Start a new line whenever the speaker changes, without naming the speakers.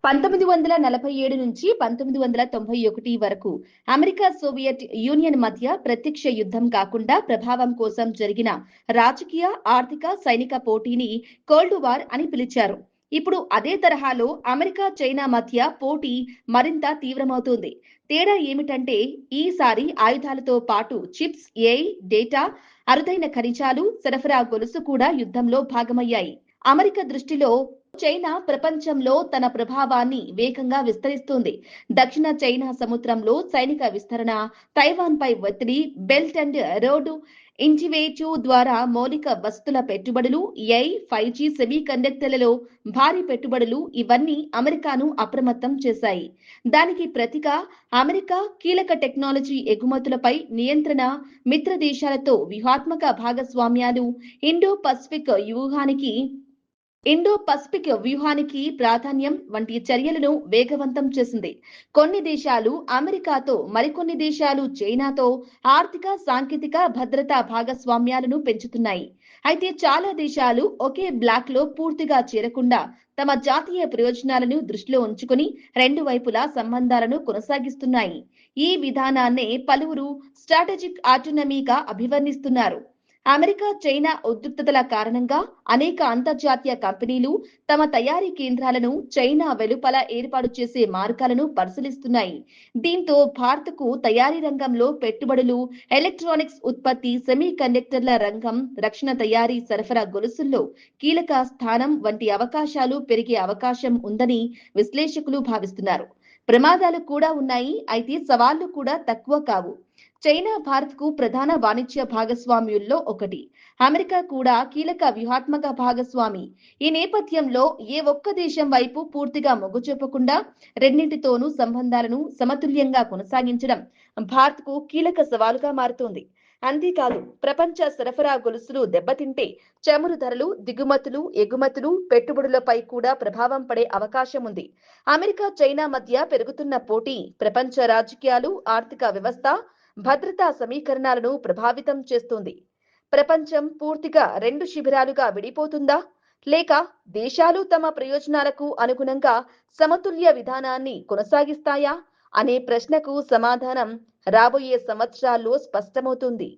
1947 నుంచి 1991 వరకు America Soviet union మధ్య ప్రత్యక్ష యుద్ధం కాకుండా ప్రభావం కోసం జరిగిన రాజకీయ, ఆర్థిక, సైనిక పోటీని కోల్డ్ వార్ అని పిలిచారు. ఇప్పుడు అదే తరహాలో అమెరికా, చైనా మధ్య పోటీ మరింత తీవ్రమవుతోంది. తేడా ఏమిటంటే ఈసారి ఆయుధాలతో పాటు చిప్స్, ఏఐ, డేటా, అరుదైన ఖనిజాలు సరఫరా గొలుసు కూడా యుద్ధంలో భాగమయ్యాయి. అమెరికా దృష్టిలో చైనా ప్రపంచంలో తన ప్రభావాన్ని వేగంగా విస్తరిస్తుంది. దక్షిణ చైనా సముద్రంలో సైనిక విస్తరణ, తైవాన్ పై ఒత్తిడి, బెల్ట్ అండ్ రోడ్ ఇనిషియేటివ్ ద్వారా మౌలిక వసతుల పెట్టుబడులు, ఏఐ, 5G, సెమీ కండక్టర్లలో భారీ పెట్టుబడులు ఇవన్నీ అమెరికాను అప్రమత్తం చేశాయి. దానికి ప్రతిగా అమెరికా కీలక టెక్నాలజీ ఎగుమతులపై నియంత్రణ, మిత్ర దేశాలతో వ్యూహాత్మక భాగస్వామ్యాలు, ఇండో పసిఫిక్ వ్యూహానికి ప్రాధాన్యం వంటి చర్యలను వేగవంతం చేసింది. కొన్ని దేశాలు అమెరికాతో, మరికొన్ని దేశాలు చైనాతో ఆర్థిక, సాంకేతిక, భద్రతా భాగస్వామ్యాలను పెంచుతున్నాయి. అయితే చాలా దేశాలు ఒకే బ్లాక్ లో పూర్తిగా చేరకుండా తమ జాతీయ ప్రయోజనాలను దృష్టిలో ఉంచుకుని రెండు వైపులా సంబంధాలను కొనసాగిస్తున్నాయి. ఈ విధానాన్నే పలువురు స్ట్రాటజిక్ ఆటోనమీగా అభివర్ణిస్తున్నారు. అమెరికా, చైనా ఉద్రిక్తతల కారణంగా అనేక అంతర్జాతీయ కంపెనీలు తమ తయారీ కేంద్రాలను చైనా వెలుపల ఏర్పాటు చేసే మార్గాలను పరిశీలిస్తున్నాయి. దీంతో భారత్కు తయారీ రంగంలో పెట్టుబడులు, ఎలక్ట్రానిక్స్ ఉత్పత్తి, సెమీ కండక్టర్ల రంగం, రక్షణ తయారీ, సరఫరా గొలుసుల్లో కీలక స్థానం వంటి అవకాశాలు పెరిగే అవకాశం ఉందని విశ్లేషకులు భావిస్తున్నారు. ప్రమాదాలు కూడా ఉన్నాయి, అయితే సవాళ్లు కూడా తక్కువ కావు. చైనా భారత్కు ప్రధాన వాణిజ్య భాగస్వామ్యుల్లో ఒకటి. అమెరికా కూడా కీలక వ్యూహాత్మక భాగస్వామి. ఈ నేపథ్యంలో ఏ ఒక్క దేశం వైపు పూర్తిగా మొగ్గు చూపకుండా రెండింటితోనూ సంబంధాలను సమతుల్యంగా కొనసాగించడం భారత్కు కీలక సవాలుగా మారుతోంది. అంతేకాదు, ప్రపంచ సరఫరా గొలుసులు దెబ్బతింటే చమురు ధరలు, దిగుమతులు, ఎగుమతులు, పెట్టుబడులపై కూడా ప్రభావం పడే అవకాశం ఉంది. అమెరికా, చైనా మధ్య పెరుగుతున్న పోటీ ప్రపంచ రాజకీయాలు, ఆర్థిక వ్యవస్థ, భద్రతా సమీకరణాలను ప్రభావితం చేస్తుంది. ప్రపంచం పూర్తిగా రెండు శిబిరాలుగా విడిపోతుందా, లేక దేశాలు తమ ప్రయోజనాలకు అనుగుణంగా సమతుల్య విధానాన్ని కొనసాగిస్తాయా అనే ప్రశ్నకు సమాధానం రాబోయే సంవత్సరాల్లో స్పష్టమవుతుంది.